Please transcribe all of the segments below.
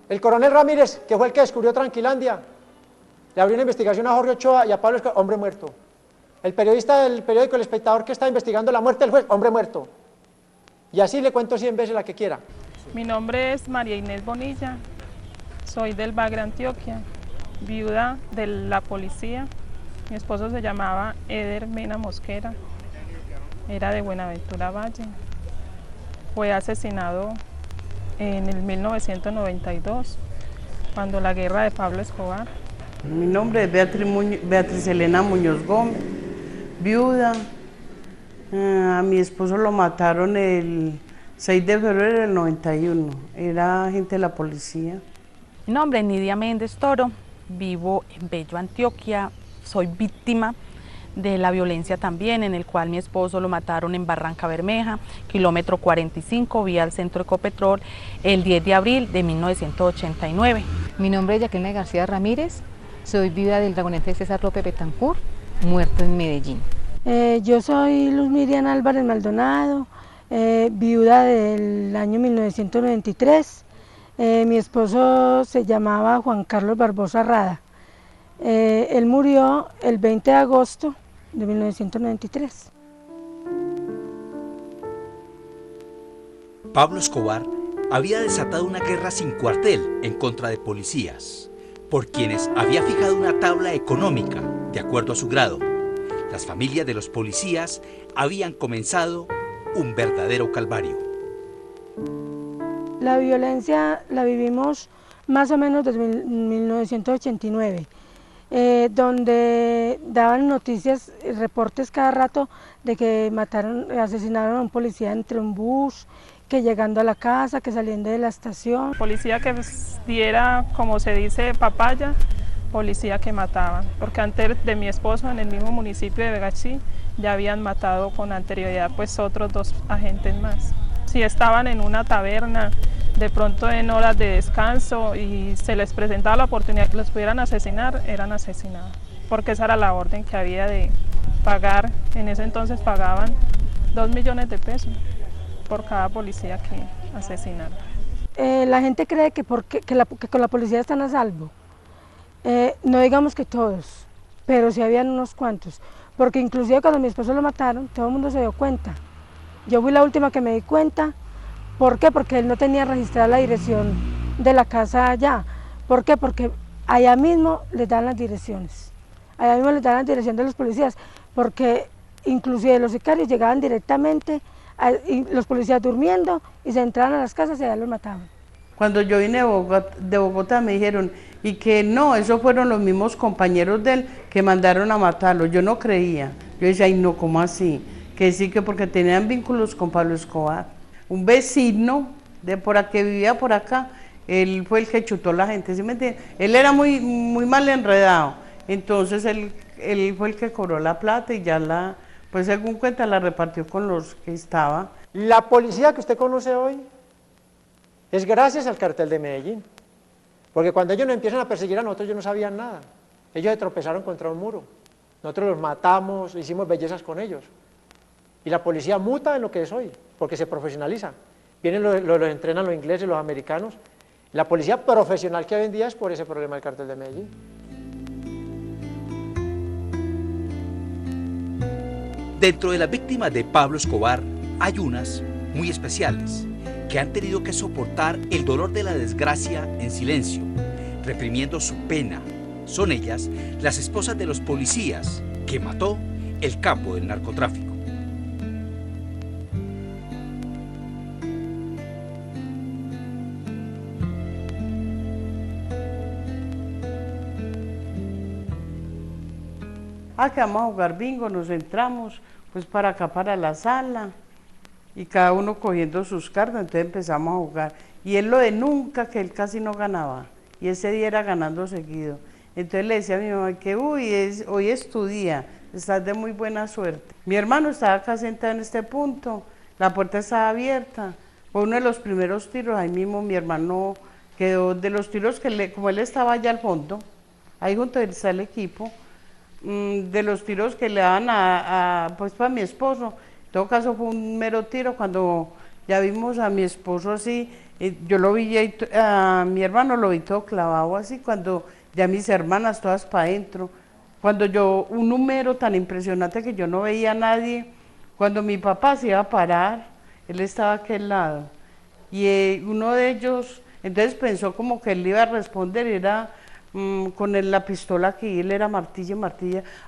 El coronel Ramírez, que fue el que descubrió Tranquilandia, le abrió una investigación a Jorge Ochoa y a Pablo Escobar, hombre muerto. El periodista del periódico El Espectador que está investigando la muerte del juez, hombre muerto. Y así le cuento 100 veces la que quiera. Mi nombre es María Inés Bonilla, soy del Bagre, Antioquia, viuda de la policía. Mi esposo se llamaba Eder Mena Mosquera, era de Buenaventura Valle. Fue asesinado en el 1992, cuando la guerra de Pablo Escobar. Mi nombre es Beatriz Elena Muñoz Gómez, viuda. A mi esposo lo mataron el 6 de febrero del 91, era agente de la policía. Mi nombre es Nidia Méndez Toro, vivo en Bello, Antioquia, soy víctima de la violencia también, en el cual mi esposo lo mataron en Barranca Bermeja, kilómetro 45, vía al centro Ecopetrol, el 10 de abril de 1989. Mi nombre es Jacqueline García Ramírez, soy viuda del dragonete César López Betancourt, muerto en Medellín. Yo soy Luz Miriam Álvarez Maldonado, viuda del año 1993. Mi esposo se llamaba Juan Carlos Barbosa Rada. Él murió el 20 de agosto de 1993. Pablo Escobar había desatado una guerra sin cuartel en contra de policías, por quienes había fijado una tabla económica de acuerdo a su grado. Las familias de los policías habían comenzado un verdadero calvario. La violencia la vivimos más o menos desde 1989, donde daban noticias, reportes cada rato de que asesinaron a un policía entre un bus, que llegando a la casa, que saliendo de la estación. Policía que diera, como se dice, papaya, policía que mataban, porque antes de mi esposo en el mismo municipio de Vegachí ya habían matado con anterioridad pues otros 2 agentes más. Si estaban en una taberna, de pronto en horas de descanso y se les presentaba la oportunidad que los pudieran asesinar, eran asesinados, porque esa era la orden que había de pagar. En ese entonces pagaban 2 millones de pesos por cada policía que asesinaron. La gente cree que con la policía están a salvo. No digamos que todos, pero sí habían unos cuantos, porque inclusive cuando mi esposo lo mataron, todo el mundo se dio cuenta. Yo fui la última que me di cuenta. ¿Por qué? Porque él no tenía registrada la dirección de la casa allá. ¿Por qué? Porque allá mismo les dan las direcciones. Allá mismo les dan la dirección de los policías, porque inclusive los sicarios llegaban directamente, los policías durmiendo, y se entraban a las casas y allá los mataban. Cuando yo vine de Bogotá me dijeron, y que no, esos fueron los mismos compañeros de él que mandaron a matarlo. Yo no creía. Yo decía, ay no, ¿cómo así? Que sí, que porque tenían vínculos con Pablo Escobar. Un vecino de por aquí, que vivía por acá, él fue el que chutó a la gente, ¿sí me entiendes? Él era muy mal enredado, entonces él fue el que cobró la plata y ya pues según cuenta la repartió con los que estaba. La policía que usted conoce hoy es gracias al cartel de Medellín, porque cuando ellos nos empiezan a perseguir a nosotros, ellos no sabían nada, ellos se tropezaron contra un muro, nosotros los matamos, hicimos bellezas con ellos. Y la policía muta en lo que es hoy, porque se profesionaliza. Vienen los entrenan los ingleses, los americanos. La policía profesional que hoy en día es por ese problema del cartel de Medellín. Dentro de las víctimas de Pablo Escobar hay unas muy especiales que han tenido que soportar el dolor de la desgracia en silencio, reprimiendo su pena. Son ellas las esposas de los policías que mató el capo del narcotráfico. Que vamos a jugar bingo, nos entramos pues para acá, para la sala, y cada uno cogiendo sus cartas, entonces empezamos a jugar. Y él lo de nunca, que él casi no ganaba, y ese día era ganando seguido. Entonces le decía a mi mamá que hoy es tu día, estás de muy buena suerte. Mi hermano estaba acá sentado en este punto, la puerta estaba abierta, fue uno de los primeros tiros, ahí mismo mi hermano quedó, de los tiros que como él estaba allá al fondo, ahí junto está el equipo, de los tiros que le daban pues para mi esposo. En todo caso fue un mero tiro. Cuando ya vimos a mi esposo así, Yo lo vi, a mi hermano lo vi todo clavado así, cuando ya mis hermanas todas para adentro, cuando yo, un número tan impresionante que yo no veía a nadie, cuando mi papá se iba a parar, él estaba a aquel lado, y uno de ellos, entonces pensó como que él iba a responder, era con la pistola aquí, él era martilla,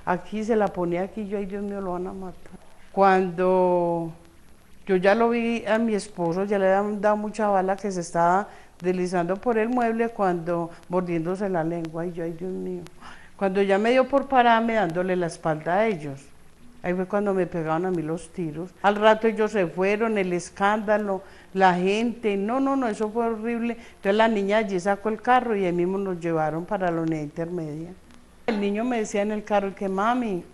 aquí se la ponía aquí, yo, ay Dios mío, lo van a matar. Cuando yo ya lo vi a mi esposo, ya le habían dado mucha bala que se estaba deslizando por el mueble cuando mordiéndose la lengua, y yo, ay Dios mío. Cuando ya me dio por pararme dándole la espalda a ellos, ahí fue cuando me pegaron a mí los tiros. Al rato ellos se fueron, el escándalo, la gente, no, eso fue horrible. Entonces la niña allí sacó el carro y ahí mismo nos llevaron para la unidad intermedia. El niño me decía en el carro que mami,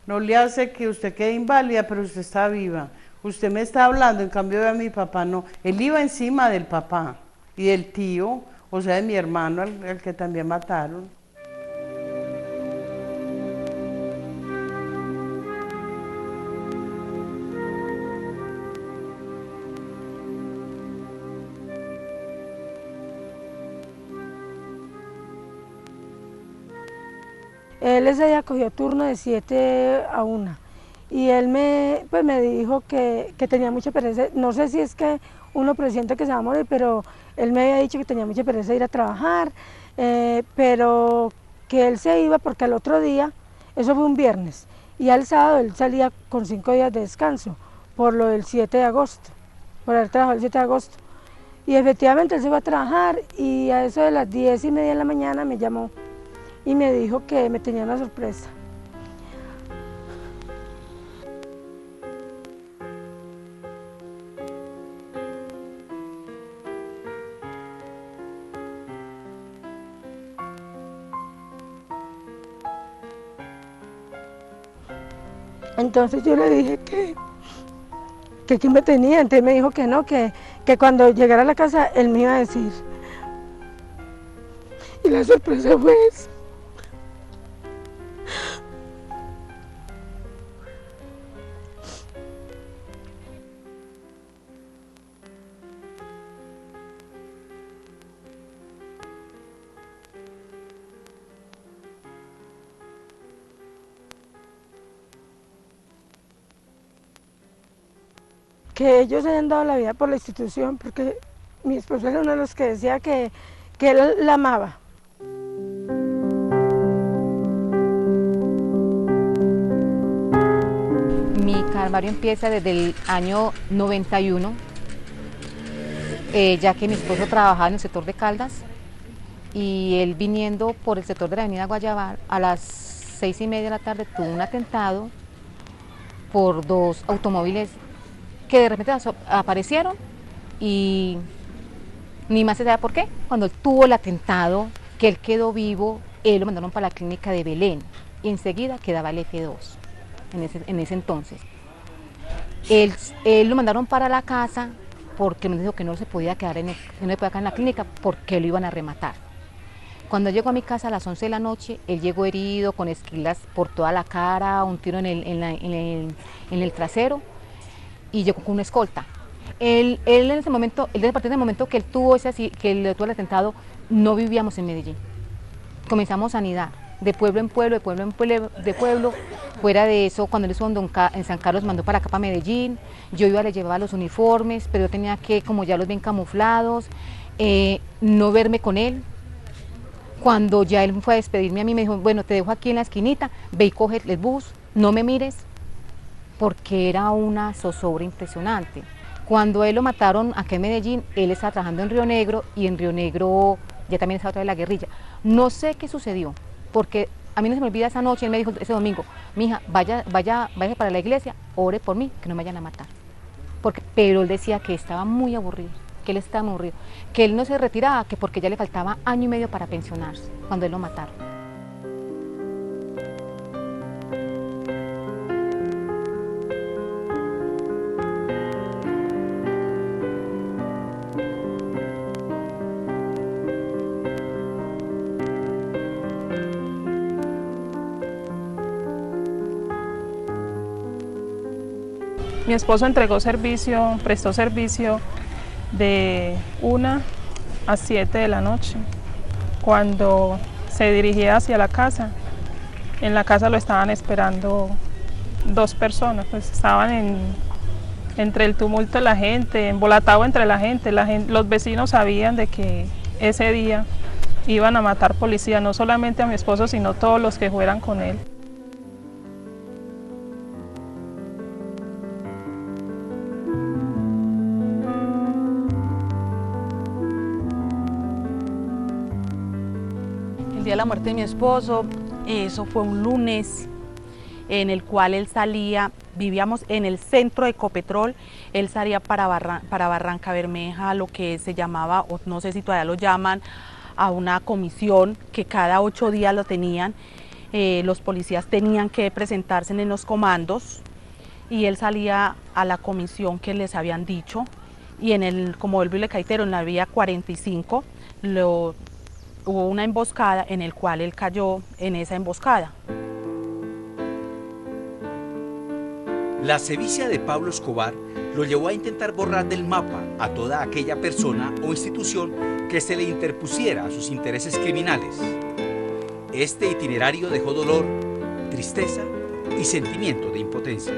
no le hace que usted quede inválida, pero usted está viva. Usted me está hablando, en cambio de mi papá no. Él iba encima del papá y del tío, o sea, de mi hermano, al que también mataron. Él ese día cogió turno de 7 a 1 y él me dijo que tenía mucha pereza, no sé si es que uno presiente que se va a morir, pero él me había dicho que tenía mucha pereza de ir a trabajar, pero que él se iba porque al otro día, eso fue un viernes, y al sábado él salía con 5 días de descanso por lo del 7 de agosto, por haber trabajado el 7 de agosto. Y efectivamente él se fue a trabajar y a eso de las 10:30 de la mañana me llamó y me dijo que me tenía una sorpresa. Entonces yo le dije que quién me tenía, entonces me dijo que no, que cuando llegara a la casa él me iba a decir. Y la sorpresa fue esa. Que ellos hayan dado la vida por la institución, porque mi esposo era uno de los que decía que él la amaba. Mi calvario empieza desde el año 91, ya que mi esposo trabajaba en el sector de Caldas y él viniendo por el sector de la avenida Guayabal a las 6:30 de la tarde tuvo un atentado por 2 automóviles que de repente aparecieron y ni más se sabe por qué. Cuando él tuvo el atentado, que él quedó vivo, él lo mandaron para la clínica de Belén y enseguida quedaba el F2 en ese entonces. Él lo mandaron para la casa porque me dijo que no se podía quedar en la clínica porque lo iban a rematar. Cuando llegó a mi casa a las 11 de la noche, él llegó herido con esquilas por toda la cara, un tiro en el trasero, y llegó con una escolta. Él en ese momento, a partir del momento que él tuvo el atentado, no vivíamos en Medellín. Comenzamos sanidad, de pueblo en pueblo, de pueblo. Fuera de eso, cuando él estuvo en San Carlos, mandó para acá, para Medellín. Yo iba, le llevaba los uniformes, pero yo tenía que, como ya los ven camuflados, no verme con él. Cuando ya él fue a despedirme a mí, me dijo, bueno, te dejo aquí en la esquinita, ve y coge el bus, no me mires, porque era una zozobra impresionante. Cuando él lo mataron acá en Medellín, él estaba trabajando en Río Negro y en Río Negro ya también estaba otra vez la guerrilla. No sé qué sucedió, porque a mí no se me olvida esa noche, él me dijo ese domingo, mija, vaya para la iglesia, ore por mí, que no me vayan a matar. Pero él decía que estaba muy aburrido, que él no se retiraba, que porque ya le faltaba 1 año y medio para pensionarse, cuando él lo mataron. Mi esposo prestó servicio de 1 a 7 de la noche. Cuando se dirigía hacia la casa, en la casa lo estaban esperando 2 personas, pues estaban entre el tumulto de la gente, embolatado entre la gente. Los vecinos sabían de que ese día iban a matar policía, no solamente a mi esposo, sino todos los que fueran con él. El día de la muerte de mi esposo, eso fue un lunes en el cual él salía, vivíamos en el centro de Ecopetrol, él salía para Barranca Bermeja, lo que se llamaba, o no sé si todavía lo llaman, a una comisión que cada 8 días lo tenían, los policías tenían que presentarse en los comandos y él salía a la comisión que les habían dicho y como el Ville Caitero, en la vía 45, hubo una emboscada en el cual él cayó en esa emboscada. La sevicia de Pablo Escobar lo llevó a intentar borrar del mapa a toda aquella persona o institución que se le interpusiera a sus intereses criminales. Este itinerario dejó dolor, tristeza y sentimiento de impotencia.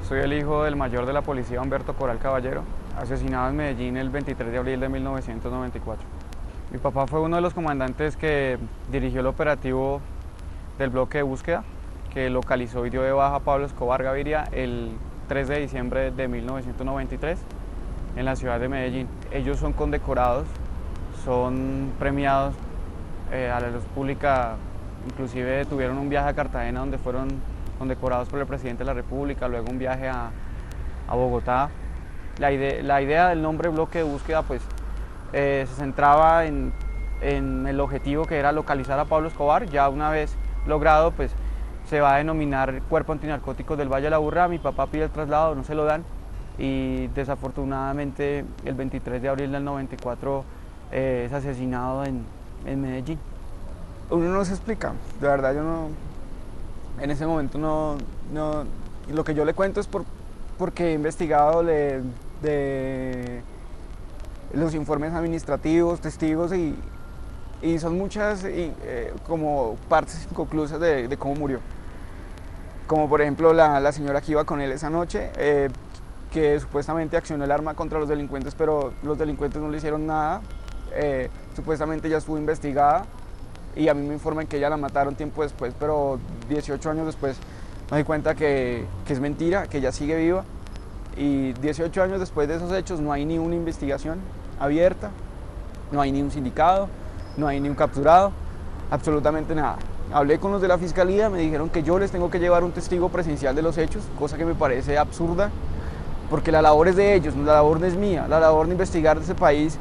Soy el hijo del mayor de la policía, Humberto Coral Caballero, asesinado en Medellín el 23 de abril de 1994. Mi papá fue uno de los comandantes que dirigió el operativo del bloque de búsqueda, que localizó y dio de baja a Pablo Escobar Gaviria el 3 de diciembre de 1993 en la ciudad de Medellín. Ellos son condecorados, son premiados a la luz pública, inclusive tuvieron un viaje a Cartagena donde fueron condecorados por el presidente de la República, luego un viaje a Bogotá. La idea del nombre bloque de búsqueda pues, se centraba en el objetivo que era localizar a Pablo Escobar. Ya una vez logrado, pues, se va a denominar Cuerpo Antinarcóticos del Valle de la Aburrá. Mi papá pide el traslado, no se lo dan y desafortunadamente el 23 de abril del 94 es asesinado en Medellín. Uno no se explica, de verdad yo no... En ese momento no, lo que yo le cuento es porque he investigado de los informes administrativos, testigos y son muchas como partes inconclusas de cómo murió. Como por ejemplo la señora que iba con él esa noche, que supuestamente accionó el arma contra los delincuentes, pero los delincuentes no le hicieron nada. Supuestamente ella estuvo investigada. Y a mí me informan que ella la mataron tiempo después, pero 18 años después me doy cuenta que es mentira, que ella sigue viva. Y 18 años después de esos hechos no hay ni una investigación abierta, no hay ni un sindicado, no hay ni un capturado, absolutamente nada. Hablé con los de la fiscalía, me dijeron que yo les tengo que llevar un testigo presencial de los hechos, cosa que me parece absurda, porque la labor es de ellos, la labor no es mía, la labor de investigar de ese país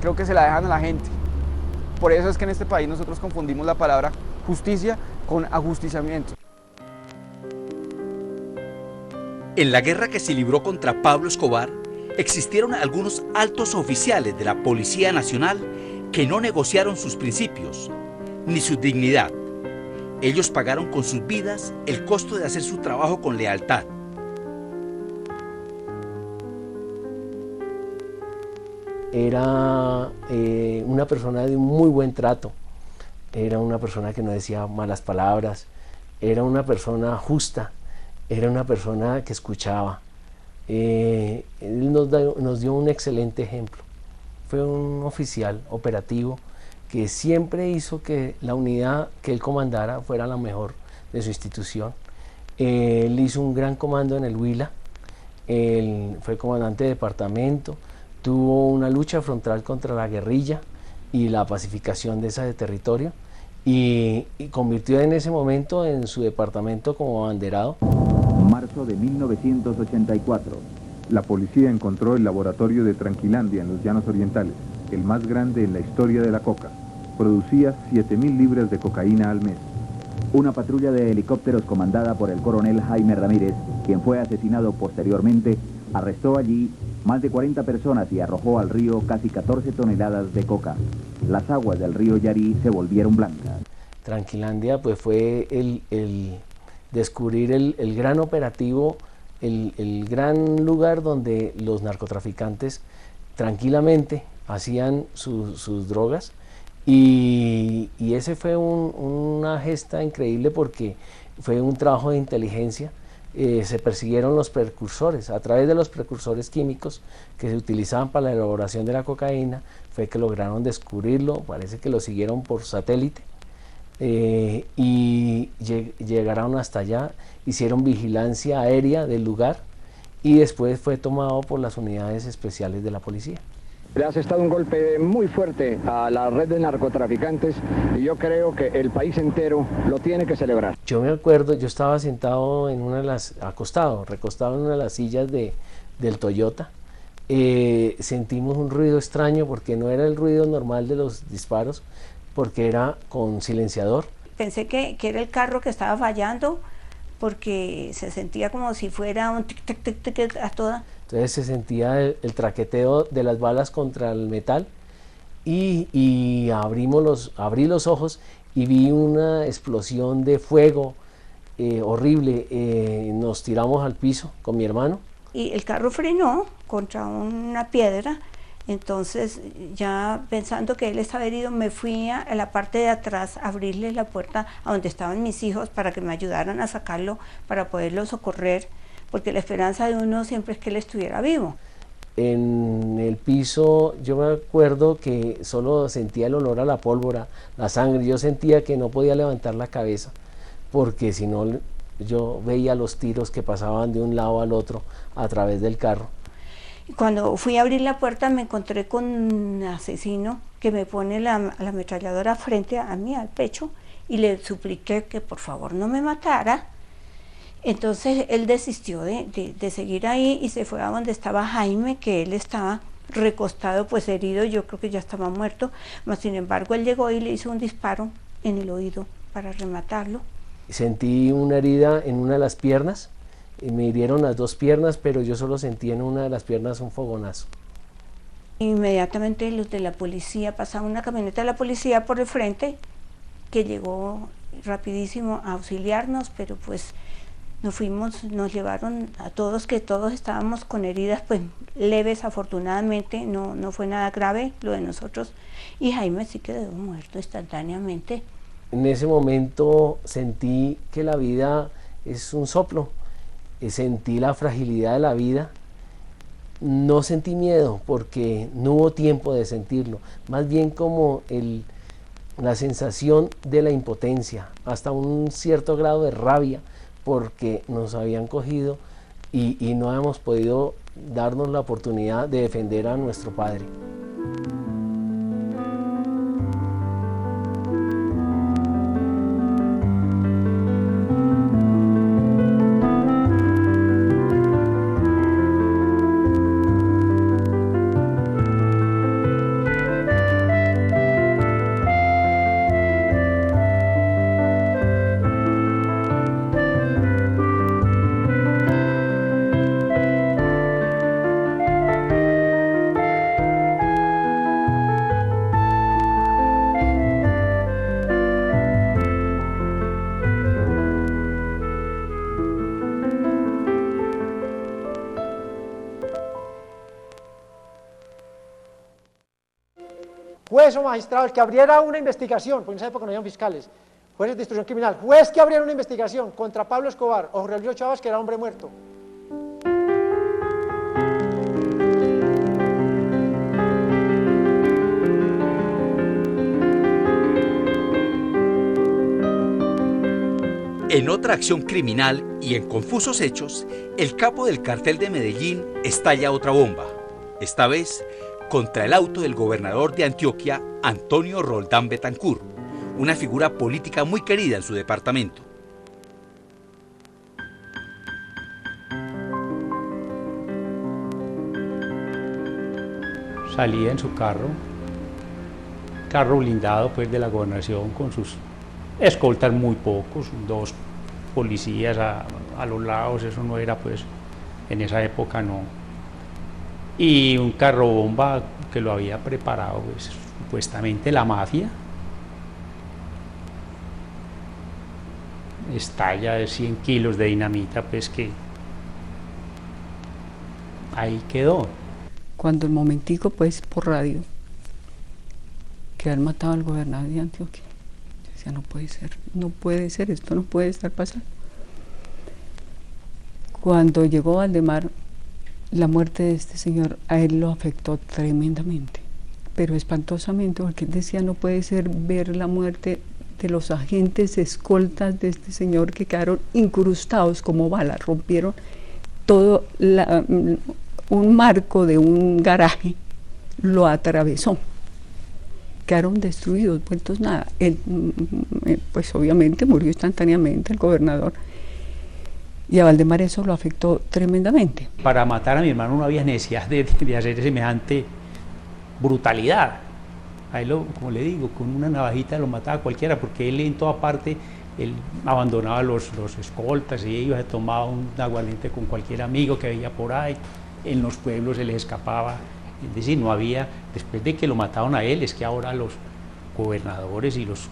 creo que se la dejan a la gente. Por eso es que en este país nosotros confundimos la palabra justicia con ajusticiamiento. En la guerra que se libró contra Pablo Escobar, existieron algunos altos oficiales de la Policía Nacional que no negociaron sus principios, ni su dignidad. Ellos pagaron con sus vidas el costo de hacer su trabajo con lealtad. Era una persona de un muy buen trato, era una persona que no decía malas palabras, era una persona justa, era una persona que escuchaba. Él nos dio un excelente ejemplo. Fue un oficial operativo que siempre hizo que la unidad que él comandara fuera la mejor de su institución. Él hizo un gran comando en el Huila, él fue comandante de departamento, tuvo una lucha frontal contra la guerrilla y la pacificación de ese territorio y convirtió en ese momento en su departamento como abanderado. Marzo de 1984. La policía encontró el laboratorio de Tranquilandia en los Llanos Orientales, el más grande en la historia de la coca. Producía 7.000 libras de cocaína al mes. Una patrulla de helicópteros comandada por el coronel Jaime Ramírez, quien fue asesinado posteriormente, arrestó allí más de 40 personas y arrojó al río casi 14 toneladas de coca. Las aguas del río Yarí se volvieron blancas. Tranquilandia pues fue el descubrir el gran operativo, el gran lugar donde los narcotraficantes tranquilamente hacían sus drogas. Y ese fue una gesta increíble porque fue un trabajo de inteligencia. Se persiguieron los precursores, a través de los precursores químicos que se utilizaban para la elaboración de la cocaína, fue que lograron descubrirlo, parece que lo siguieron por satélite, y llegaron hasta allá, hicieron vigilancia aérea del lugar y después fue tomado por las unidades especiales de la policía. Le ha asestado un golpe muy fuerte a la red de narcotraficantes y yo creo que el país entero lo tiene que celebrar. Yo me acuerdo, yo estaba sentado en recostado en una de las sillas del Toyota. Sentimos un ruido extraño porque no era el ruido normal de los disparos, porque era con silenciador. Pensé que era el carro que estaba fallando porque se sentía como si fuera un tic tic tic tic a toda. Entonces se sentía el traqueteo de las balas contra el metal y abrí los ojos y vi una explosión de fuego horrible. Nos tiramos al piso con mi hermano. Y el carro frenó contra una piedra, entonces ya pensando que él estaba herido me fui a la parte de atrás a abrirle la puerta a donde estaban mis hijos para que me ayudaran a sacarlo para poderlo socorrer, porque la esperanza de uno siempre es que él estuviera vivo. En el piso yo me acuerdo que solo sentía el olor a la pólvora, la sangre. Yo sentía que no podía levantar la cabeza porque si no yo veía los tiros que pasaban de un lado al otro a través del carro. Cuando fui a abrir la puerta me encontré con un asesino que me pone la ametralladora frente a mí, al pecho, y le supliqué que por favor no me matara. Entonces él desistió de seguir ahí y se fue a donde estaba Jaime, que él estaba recostado, pues herido, yo creo que ya estaba muerto, mas sin embargo él llegó y le hizo un disparo en el oído para rematarlo. Sentí una herida en una de las piernas, y me hirieron las dos piernas, pero yo solo sentí en una de las piernas un fogonazo. Inmediatamente los de la policía, pasaba una camioneta de la policía por el frente, que llegó rapidísimo a auxiliarnos, pero pues nos llevaron a todos, que todos estábamos con heridas pues leves, afortunadamente, no fue nada grave lo de nosotros, y Jaime sí quedó muerto instantáneamente. En ese momento sentí que la vida es un soplo, sentí la fragilidad de la vida, no sentí miedo porque no hubo tiempo de sentirlo, más bien como la sensación de la impotencia, hasta un cierto grado de rabia, porque nos habían cogido y no habíamos podido darnos la oportunidad de defender a nuestro padre. Juez o magistrado, el que abriera una investigación, porque en esa época no habían fiscales, jueces de instrucción criminal, juez que abriera una investigación contra Pablo Escobar o Jorge Elvio Chávez, que era hombre muerto. En otra acción criminal y en confusos hechos, el capo del cartel de Medellín estalla otra bomba, esta vez contra el auto del gobernador de Antioquia, Antonio Roldán Betancur, una figura política muy querida en su departamento. Salía en su carro blindado pues de la gobernación con sus escoltas muy pocos, 2 policías a los lados, eso no era pues, en esa época no. Y un carro bomba que lo había preparado pues, supuestamente la mafia. Estalla de 100 kilos de dinamita, pues que ahí quedó. Cuando el momentico, pues por radio, que han matado al gobernador de Antioquia, yo decía, no puede ser, esto no puede estar pasando. Cuando llegó Valdemar, la muerte de este señor a él lo afectó tremendamente, pero espantosamente, porque él decía, no puede ser ver la muerte de los agentes escoltas de este señor que quedaron incrustados como balas, rompieron todo un marco de un garaje, lo atravesó, quedaron destruidos, vueltos nada. Él, pues obviamente murió instantáneamente el gobernador, y a Valdemar eso lo afectó tremendamente. Para matar a mi hermano no había necesidad de hacer semejante brutalidad. A él, como le digo, con una navajita lo mataba cualquiera, porque él en toda parte, él abandonaba los escoltas y ellos se tomaba un aguardiente con cualquier amigo que veía por ahí, en los pueblos se les escapaba, es decir, no había, después de que lo mataron a él, es que ahora los gobernadores y los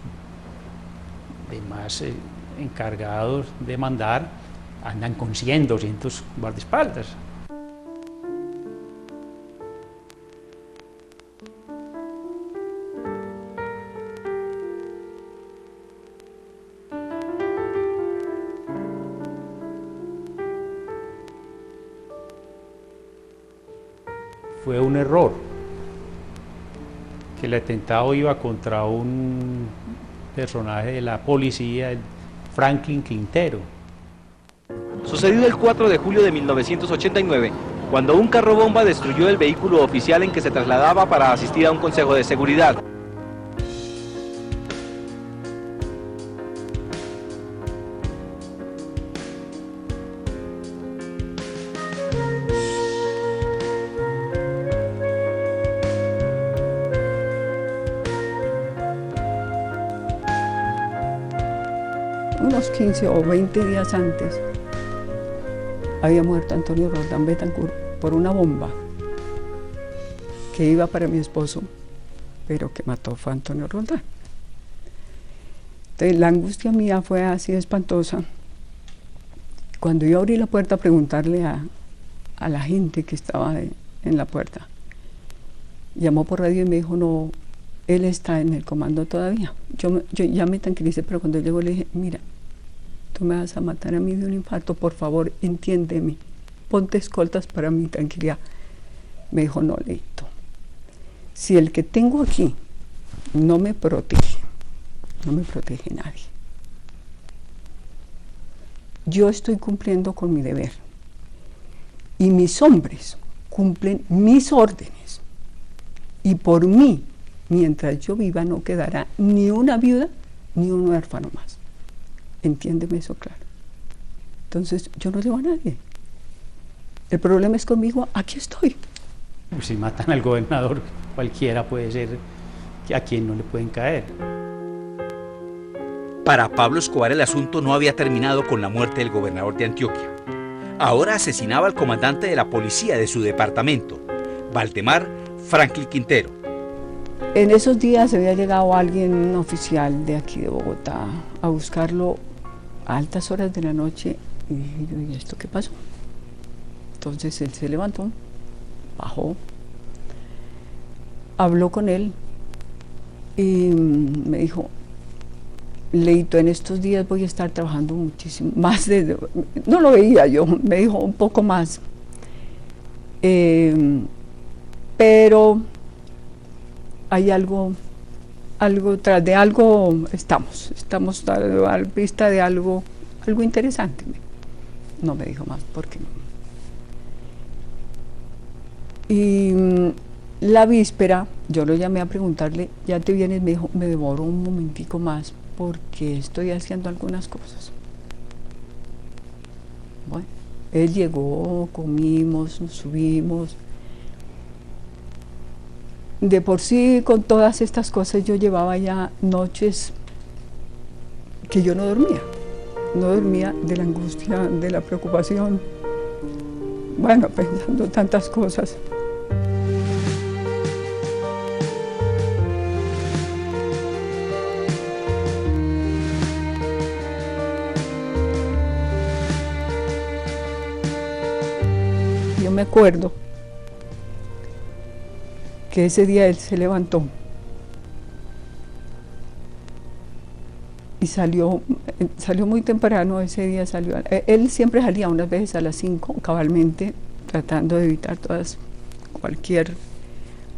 demás encargados de mandar andan con 100, 200 guardaespaldas. Fue un error, que el atentado iba contra un personaje de la policía, el Franklin Quintero. Sucedido el 4 de julio de 1989, cuando un carro bomba destruyó el vehículo oficial en que se trasladaba para asistir a un consejo de seguridad. Unos 15 o 20 días antes había muerto Antonio Roldán Betancourt por una bomba que iba para mi esposo, pero que mató fue Antonio Roldán. Entonces la angustia mía fue así espantosa. Cuando yo abrí la puerta a preguntarle a la gente que estaba en la puerta, llamó por radio y me dijo, no, él está en el comando todavía. Yo ya me tranquilicé, pero cuando llegó le dije, mira, tú me vas a matar a mí de un infarto, por favor, entiéndeme, ponte escoltas para mi tranquilidad. Me dijo, no, Leito, si el que tengo aquí no me protege nadie. Yo estoy cumpliendo con mi deber y mis hombres cumplen mis órdenes y por mí, mientras yo viva, no quedará ni una viuda ni un huérfano más. Entiéndeme eso claro. Entonces yo no debo a nadie. El problema es conmigo, aquí estoy. Si matan al gobernador, cualquiera puede ser a quien no le pueden caer. Para Pablo Escobar el asunto no había terminado con la muerte del gobernador de Antioquia. Ahora asesinaba al comandante de la policía de su departamento, Valdemar Franklin Quintero. En esos días había llegado alguien, un oficial de aquí de Bogotá, a buscarlo a altas horas de la noche y dije yo, ¿y esto qué pasó? Entonces él se levantó, bajó, habló con él y me dijo, Leito, en estos días voy a estar trabajando muchísimo, más no lo veía yo, me dijo un poco más, pero hay algo tras de algo, estamos a la vista de algo interesante. No me dijo más, porque no. Y la víspera, yo lo llamé a preguntarle, ¿ya te vienes? Me dijo, me demoro un momentico más, porque estoy haciendo algunas cosas. Bueno, él llegó, comimos, nos subimos. De por sí, con todas estas cosas, yo llevaba ya noches que yo no dormía de la angustia, de la preocupación, bueno, pensando tantas cosas. Yo me acuerdo que ese día él se levantó y salió muy temprano. Ese día salió, él siempre salía unas veces a las 5 cabalmente, tratando de evitar cualquier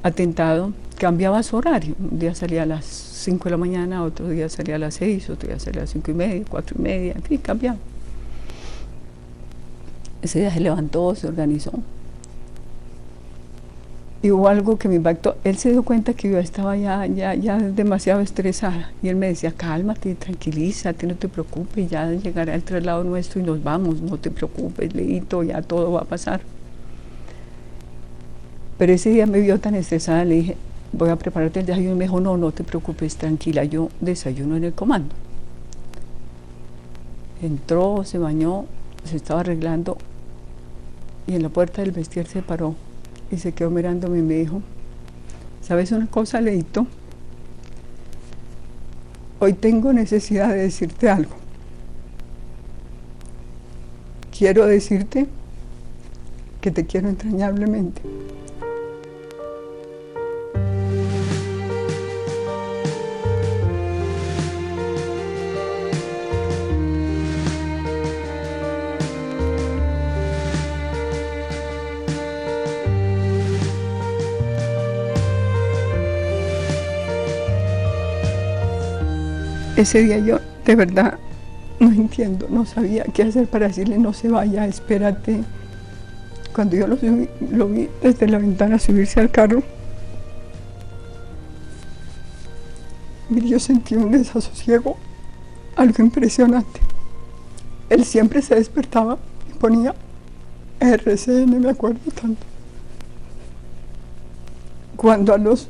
atentado. Cambiaba su horario, un día salía a las 5 de la mañana, otro día salía a las 6, otro día salía a las 5:30, 4:30, en fin, cambiaba. Ese día se levantó, se organizó. Y hubo algo que me impactó. Él se dio cuenta que yo estaba ya demasiado estresada. Y él me decía, cálmate, tranquilízate, no te preocupes, ya llegará el traslado nuestro y nos vamos, no te preocupes, Leito, ya todo va a pasar. Pero ese día me vio tan estresada, le dije, voy a prepararte el desayuno. Y me dijo, no te preocupes, tranquila, yo desayuno en el comando. Entró, se bañó, se estaba arreglando y en la puerta del vestir se paró y se quedó mirándome y me dijo, ¿sabes una cosa, Leito? Hoy tengo necesidad de decirte algo. Quiero decirte que te quiero entrañablemente. Ese día yo de verdad no entiendo, no sabía qué hacer para decirle no se vaya, espérate. Cuando yo lo vi desde la ventana subirse al carro, yo sentí un desasosiego, algo impresionante. Él siempre se despertaba y ponía RCN, me acuerdo tanto. Cuando a los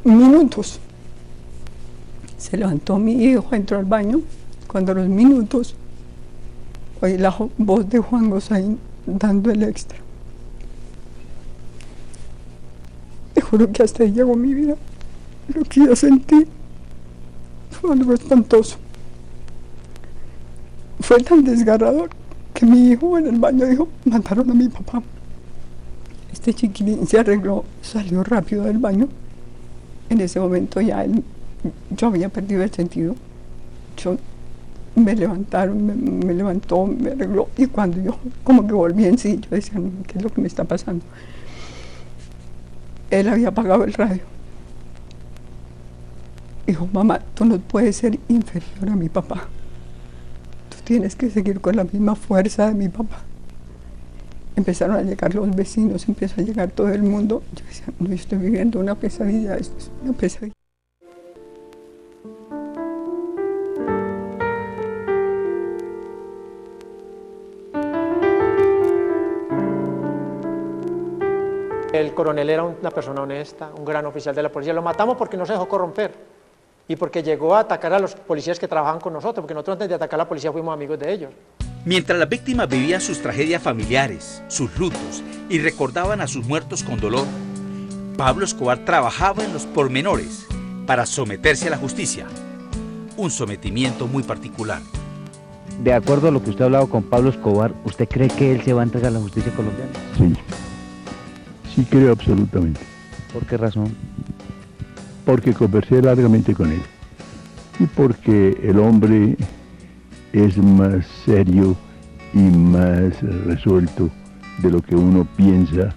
minutos se levantó mi hijo, entró al baño. Cuando a los minutos oí la voz de Juan Gosaín dando el extra. Te juro que hasta ahí llegó mi vida. Lo que yo sentí fue algo espantoso. Fue tan desgarrador que mi hijo en el baño dijo, mataron a mi papá. Este chiquilín se arregló, salió rápido del baño. En ese momento ya yo había perdido el sentido. Me levantaron, me levantó, me arregló, y cuando yo como que volví en sí, yo decía, ¿qué es lo que me está pasando? Él había apagado el radio. Dijo, mamá, tú no puedes ser inferior a mi papá. Tú tienes que seguir con la misma fuerza de mi papá. Empezaron a llegar los vecinos, empezó a llegar todo el mundo. Yo decía, no, yo estoy viviendo una pesadilla, esto es una pesadilla. El coronel era una persona honesta, un gran oficial de la policía. Lo matamos porque no se dejó corromper y porque llegó a atacar a los policías que trabajaban con nosotros, porque nosotros antes de atacar a la policía fuimos amigos de ellos. Mientras las víctimas vivían sus tragedias familiares, sus lutos y recordaban a sus muertos con dolor, Pablo Escobar trabajaba en los pormenores para someterse a la justicia, un sometimiento muy particular. De acuerdo a lo que usted ha hablado con Pablo Escobar, ¿usted cree que él se va a entregar a la justicia colombiana? Sí. Sí creo absolutamente. ¿Por qué razón? Porque conversé largamente con él y porque el hombre es más serio y más resuelto de lo que uno piensa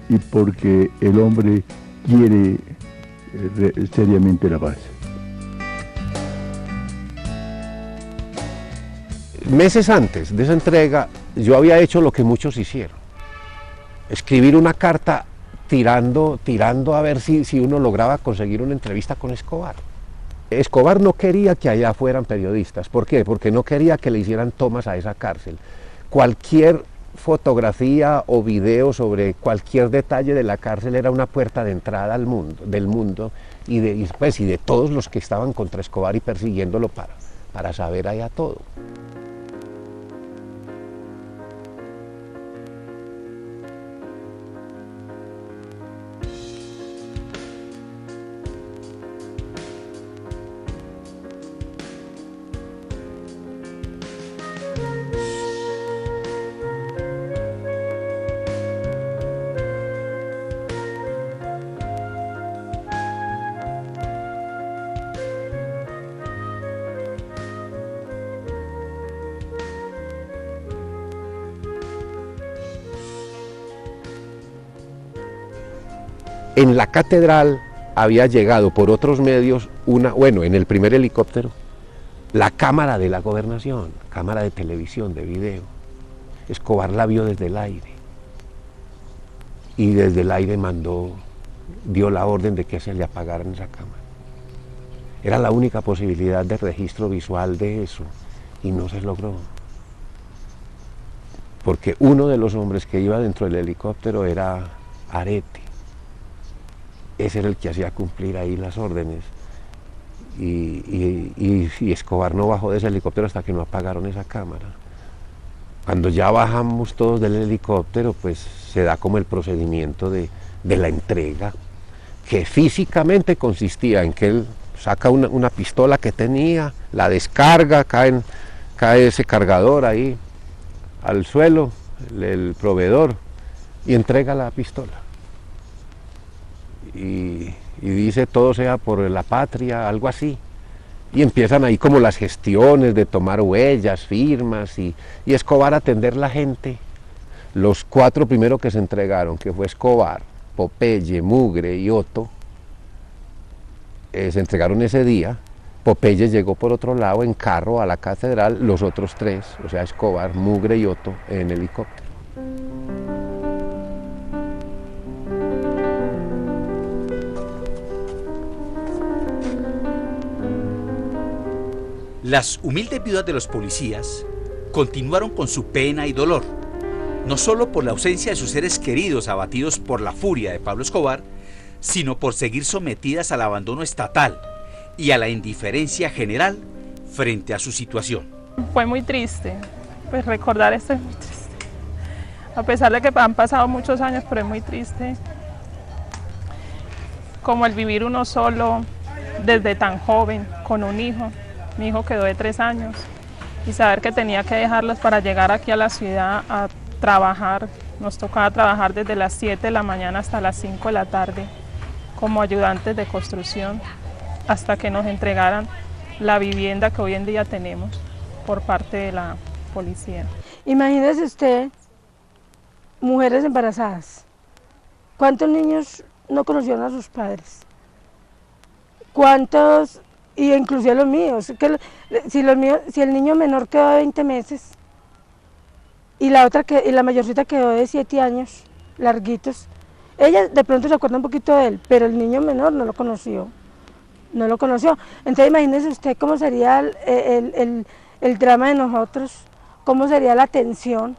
y porque el hombre quiere seriamente la paz. Meses antes de esa entrega yo había hecho lo que muchos hicieron. Escribir una carta tirando a ver si uno lograba conseguir una entrevista con Escobar. Escobar no quería que allá fueran periodistas. ¿Por qué? Porque no quería que le hicieran tomas a esa cárcel. Cualquier fotografía o video sobre cualquier detalle de la cárcel era una puerta de entrada al mundo, del mundo y de todos los que estaban contra Escobar y persiguiéndolo para saber allá todo. En la catedral había llegado por otros medios en el primer helicóptero, la cámara de la gobernación, cámara de televisión, de video. Escobar la vio desde el aire y desde el aire dio la orden de que se le apagaran esa cámara. Era la única posibilidad de registro visual de eso y no se logró. Porque uno de los hombres que iba dentro del helicóptero era Arete. Ese era el que hacía cumplir ahí las órdenes y Escobar no bajó de ese helicóptero hasta que no apagaron esa cámara. Cuando ya bajamos todos del helicóptero, pues se da como el procedimiento de la entrega, que físicamente consistía en que él saca una pistola que tenía, la descarga, cae ese cargador ahí al suelo, el proveedor, y entrega la pistola. Y dice todo sea por la patria, algo así, y empiezan ahí como las gestiones de tomar huellas, firmas, y Escobar atender la gente. Los 4 primeros que se entregaron, que fue Escobar, Popeye, Mugre y Otto, se entregaron ese día. Popeye llegó por otro lado en carro a la catedral, los otros 3, o sea Escobar, Mugre y Otto, en helicóptero. Las humildes viudas de los policías continuaron con su pena y dolor, no solo por la ausencia de sus seres queridos abatidos por la furia de Pablo Escobar, sino por seguir sometidas al abandono estatal y a la indiferencia general frente a su situación. Fue muy triste, pues recordar esto es muy triste. A pesar de que han pasado muchos años, pero es muy triste. Como el vivir uno solo desde tan joven, con un hijo. Mi hijo quedó de 3 años y saber que tenía que dejarlos para llegar aquí a la ciudad a trabajar. Nos tocaba trabajar desde las 7 de la mañana hasta las 5 de la tarde como ayudantes de construcción hasta que nos entregaran la vivienda que hoy en día tenemos por parte de la policía. Imagínese usted, mujeres embarazadas. ¿Cuántos niños no conocieron a sus padres? ¿Cuántos? Y inclusive los míos, si el niño menor quedó de 20 meses y la mayorcita quedó de 7 años, larguitos, ella de pronto se acuerda un poquito de él, pero el niño menor no lo conoció. Entonces imagínese usted cómo sería el drama de nosotros, cómo sería la tensión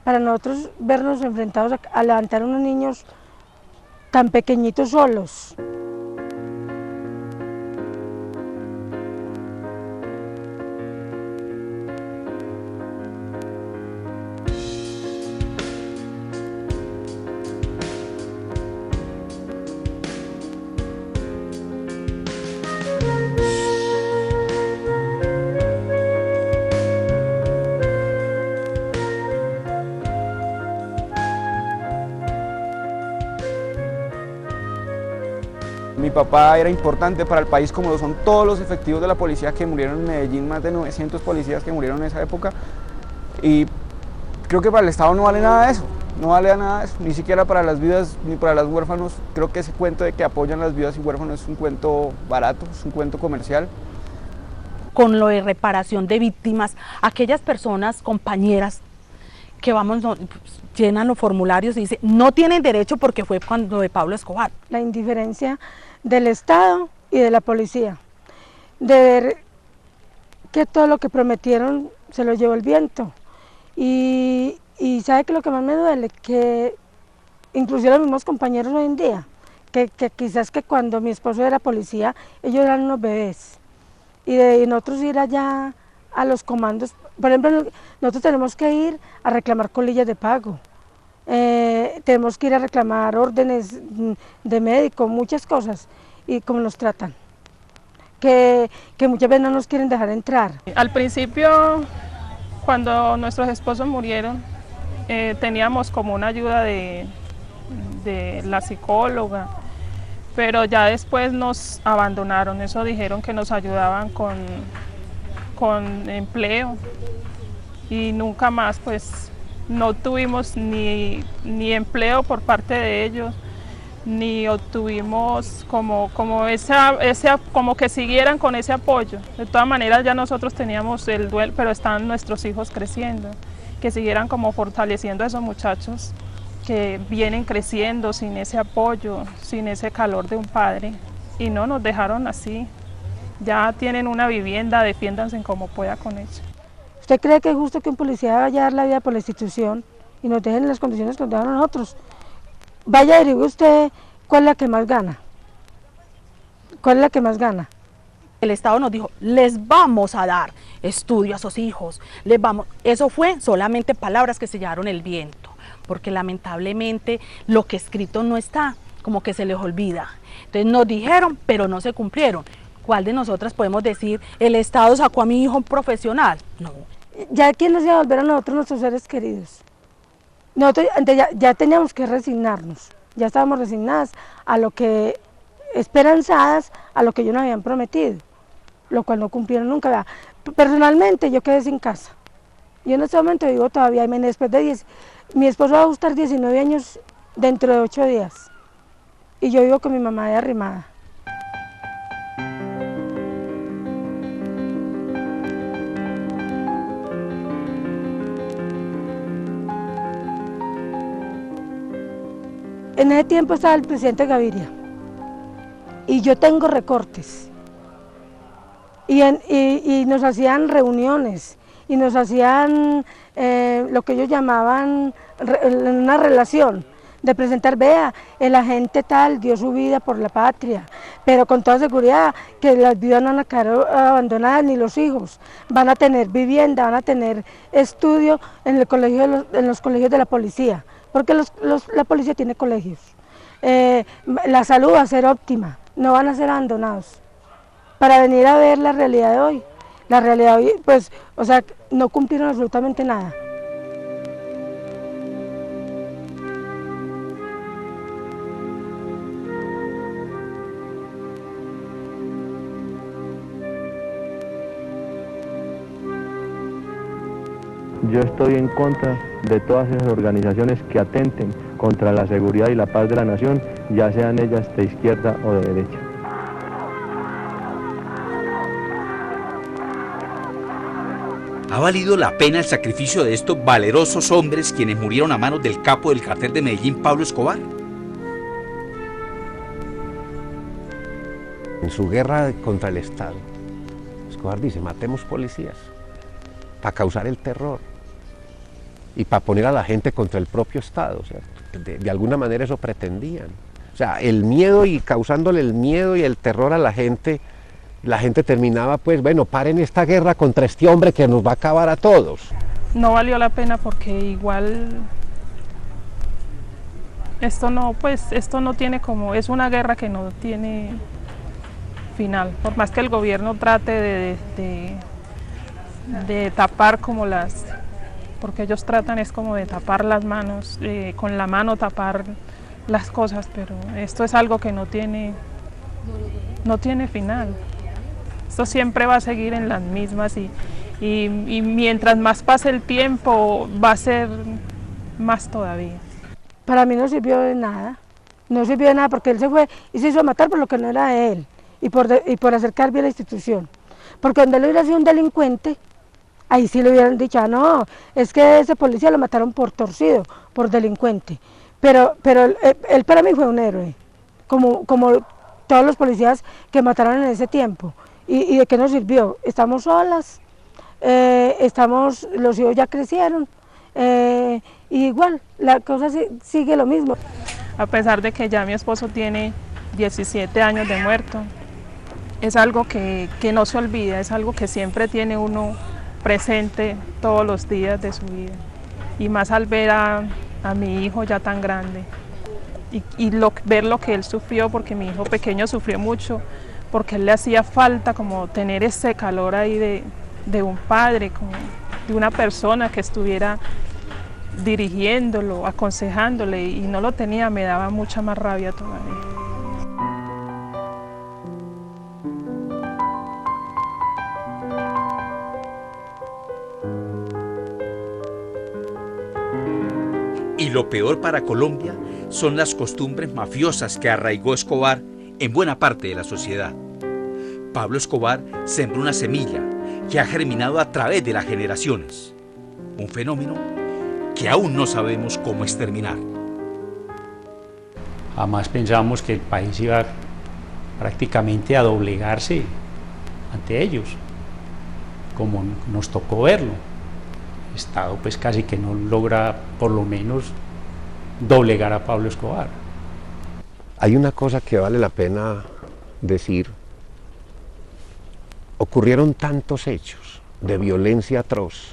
para nosotros vernos enfrentados a levantar unos niños tan pequeñitos solos. Mi papá era importante para el país como lo son todos los efectivos de la policía que murieron en Medellín, más de 900 policías que murieron en esa época, y creo que para el Estado no vale nada de eso, no vale nada de eso, ni siquiera para las viudas ni para los huérfanos. Creo que ese cuento de que apoyan las viudas y huérfanos es un cuento barato, es un cuento comercial. Con lo de reparación de víctimas, aquellas personas, compañeras, que llenan los formularios y dicen, no tienen derecho porque fue cuando de Pablo Escobar. La indiferencia del Estado y de la policía, de ver que todo lo que prometieron se lo llevó el viento. Y ¿sabe qué es lo que más me duele? Que inclusive los mismos compañeros hoy en día, que quizás que cuando mi esposo era policía, ellos eran unos bebés. y de nosotros ir allá a los comandos. Por ejemplo, nosotros tenemos que ir a reclamar colillas de pago, tenemos que ir a reclamar órdenes de médico, muchas cosas, y cómo nos tratan, que muchas veces no nos quieren dejar entrar. Al principio, cuando nuestros esposos murieron, teníamos como una ayuda de la psicóloga, pero ya después nos abandonaron. Eso dijeron que nos ayudaban con empleo y nunca más, pues no tuvimos ni empleo por parte de ellos, ni obtuvimos como que siguieran con ese apoyo. De todas maneras ya nosotros teníamos el duelo, pero estaban nuestros hijos creciendo, que siguieran como fortaleciendo a esos muchachos que vienen creciendo sin ese apoyo, sin ese calor de un padre, y no nos dejaron así. Ya tienen una vivienda, defiéndanse como pueda con ellos. ¿Usted cree que es justo que un policía vaya a dar la vida por la institución y nos dejen en las condiciones que nos dejan a nosotros? Vaya y diga usted cuál es la que más gana. ¿Cuál es la que más gana? El Estado nos dijo, les vamos a dar estudio a sus hijos, les vamos. Eso fue solamente palabras que se llevaron el viento, porque lamentablemente lo que escrito no está, como que se les olvida. Entonces nos dijeron, pero no se cumplieron. ¿Cuál de nosotras podemos decir, el Estado sacó a mi hijo profesional? No. Ya quién nos iba a volver a nosotros, nuestros seres queridos. Nosotros ya teníamos que resignarnos, ya estábamos resignadas a lo que, esperanzadas a lo que ellos nos habían prometido, lo cual no cumplieron nunca. Personalmente yo quedé sin casa. Yo en este momento vivo todavía, después de 10, mi esposo va a estar 19 años dentro de 8 días. Y yo vivo con mi mamá de arrimada. En ese tiempo estaba el presidente Gaviria y yo tengo recortes y nos hacían reuniones y nos hacían lo que ellos llamaban una relación de presentar, vea, el agente tal dio su vida por la patria, pero con toda seguridad que las viudas no van a quedar abandonadas ni los hijos, van a tener vivienda, van a tener estudio en los colegios de la policía. Porque la policía tiene colegios, la salud va a ser óptima, no van a ser abandonados. Para venir a ver la realidad de hoy, pues, o sea, no cumplieron absolutamente nada. Yo estoy en contra de todas esas organizaciones que atenten contra la seguridad y la paz de la nación, ya sean ellas de izquierda o de derecha. ¿Ha valido la pena el sacrificio de estos valerosos hombres quienes murieron a manos del capo del cartel de Medellín, Pablo Escobar? En su guerra contra el Estado, Escobar dice, matemos policías para causar el terror y para poner a la gente contra el propio Estado. O sea, de alguna manera eso pretendían. O sea, el miedo, y causándole el miedo y el terror a la gente terminaba, pues, bueno, paren esta guerra contra este hombre que nos va a acabar a todos. No valió la pena porque igual esto no tiene como, es una guerra que no tiene final. Por más que el gobierno trate de tapar como porque ellos tratan es como de tapar las manos, con la mano tapar las cosas, pero esto es algo que no tiene final. Esto siempre va a seguir en las mismas y mientras más pase el tiempo va a ser más todavía. Para mí no sirvió de nada, porque él se fue y se hizo matar por lo que no era de él y por acercar bien a la institución. Porque donde él hubiera sido un delincuente, ahí sí le hubieran dicho, no, es que ese policía lo mataron por torcido, por delincuente. Pero él para mí fue un héroe, como todos los policías que mataron en ese tiempo. ¿Y de qué nos sirvió? Estamos solas, los hijos ya crecieron, y igual, la cosa sigue lo mismo. A pesar de que ya mi esposo tiene 17 años de muerto, es algo que no se olvida, es algo que siempre tiene uno presente todos los días de su vida. Y más al ver a mi hijo ya tan grande y ver lo que él sufrió, porque mi hijo pequeño sufrió mucho, porque él le hacía falta como tener ese calor ahí de un padre, como de una persona que estuviera dirigiéndolo, aconsejándole, y no lo tenía, me daba mucha más rabia todavía. Y lo peor para Colombia son las costumbres mafiosas que arraigó Escobar en buena parte de la sociedad. Pablo Escobar sembró una semilla que ha germinado a través de las generaciones. Un fenómeno que aún no sabemos cómo exterminar. Jamás pensamos que el país iba prácticamente a doblegarse ante ellos, como nos tocó verlo. El Estado pues casi que no logra por lo menos doblegar a Pablo Escobar. Hay una cosa que vale la pena decir. Ocurrieron tantos hechos de violencia atroz,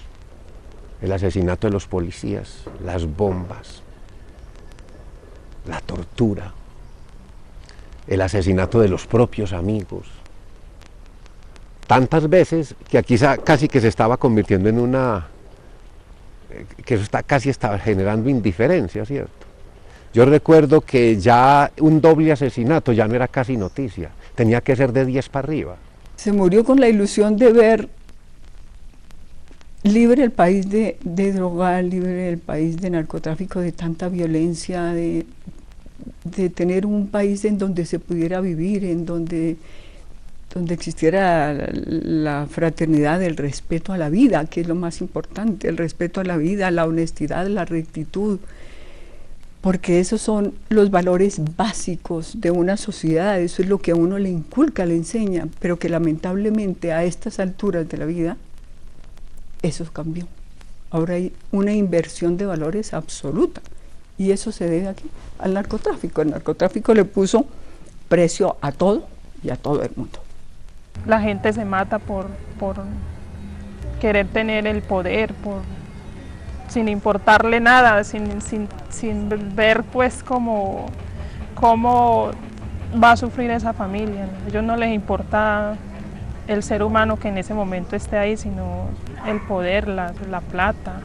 el asesinato de los policías, las bombas, la tortura, el asesinato de los propios amigos, tantas veces que aquí casi que se estaba convirtiendo en una, que eso casi estaba generando indiferencia, ¿cierto? Yo recuerdo que ya un doble asesinato ya no era casi noticia, tenía que ser de 10 para arriba. Se murió con la ilusión de ver libre el país de droga, libre el país de narcotráfico, de tanta violencia, de tener un país en donde se pudiera vivir, en donde existiera la fraternidad, el respeto a la vida, que es lo más importante, el respeto a la vida, la honestidad, la rectitud, porque esos son los valores básicos de una sociedad, eso es lo que a uno le inculca, le enseña, pero que lamentablemente a estas alturas de la vida, eso cambió. Ahora hay una inversión de valores absoluta, y eso se debe aquí, al narcotráfico. El narcotráfico le puso precio a todo y a todo el mundo. La gente se mata por querer tener el poder, sin importarle nada, sin ver pues cómo va a sufrir esa familia, ¿no? A ellos no les importa el ser humano que en ese momento esté ahí, sino el poder, la plata.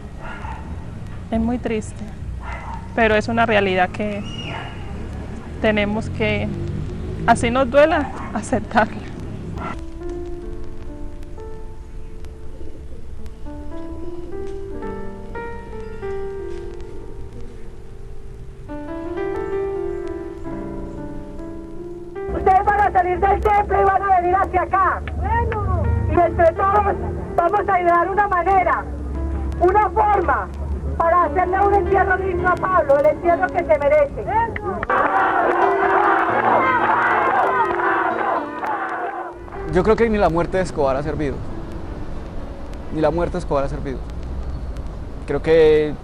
Es muy triste, pero es una realidad que tenemos que, así nos duela, aceptarla. Ustedes van a salir del templo y van a venir hacia acá. Bueno. Y entre todos vamos a idear una manera, una forma para hacerle un entierro digno a Pablo, el entierro que se merece. Yo creo que ni la muerte de Escobar ha servido. Ni la muerte de Escobar ha servido. Creo que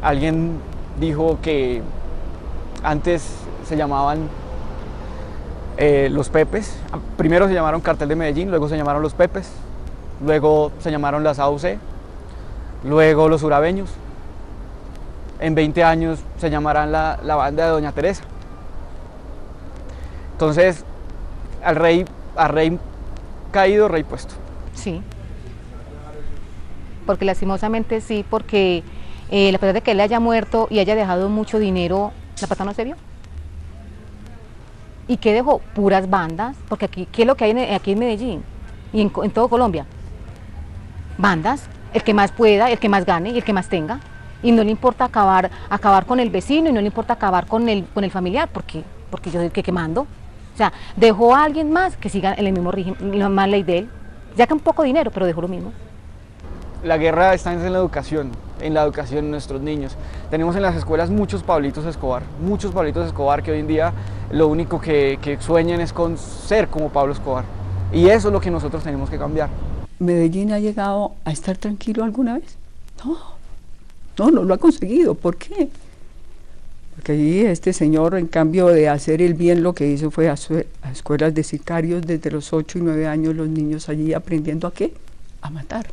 alguien dijo que antes se llamaban los Pepes. Primero se llamaron Cartel de Medellín, luego se llamaron los Pepes, luego se llamaron las AUC, luego los Urabeños. En 20 años se llamarán la banda de Doña Teresa. Entonces, a rey caído, rey puesto. Sí. Porque lastimosamente sí, porque a pesar de que él haya muerto y haya dejado mucho dinero, la plata no se vio. ¿Y qué dejó? Puras bandas, porque aquí, ¿qué es lo que hay aquí en Medellín y en todo Colombia? Bandas, el que más pueda, el que más gane y el que más tenga. Y no le importa acabar con el vecino y no le importa acabar con el familiar, porque yo soy el que mando. O sea, dejó a alguien más que siga en el mismo régimen, la misma ley de él. Ya que un poco de dinero, pero dejó lo mismo. La guerra está en la educación de nuestros niños. Tenemos en las escuelas muchos Pablitos Escobar que hoy en día lo único que sueñan es con ser como Pablo Escobar. Y eso es lo que nosotros tenemos que cambiar. ¿Medellín ha llegado a estar tranquilo alguna vez? No lo ha conseguido. ¿Por qué? Porque ahí este señor, en cambio de hacer el bien, lo que hizo fue a escuelas de sicarios desde los 8 y 9 años, los niños allí aprendiendo ¿a qué? A matar.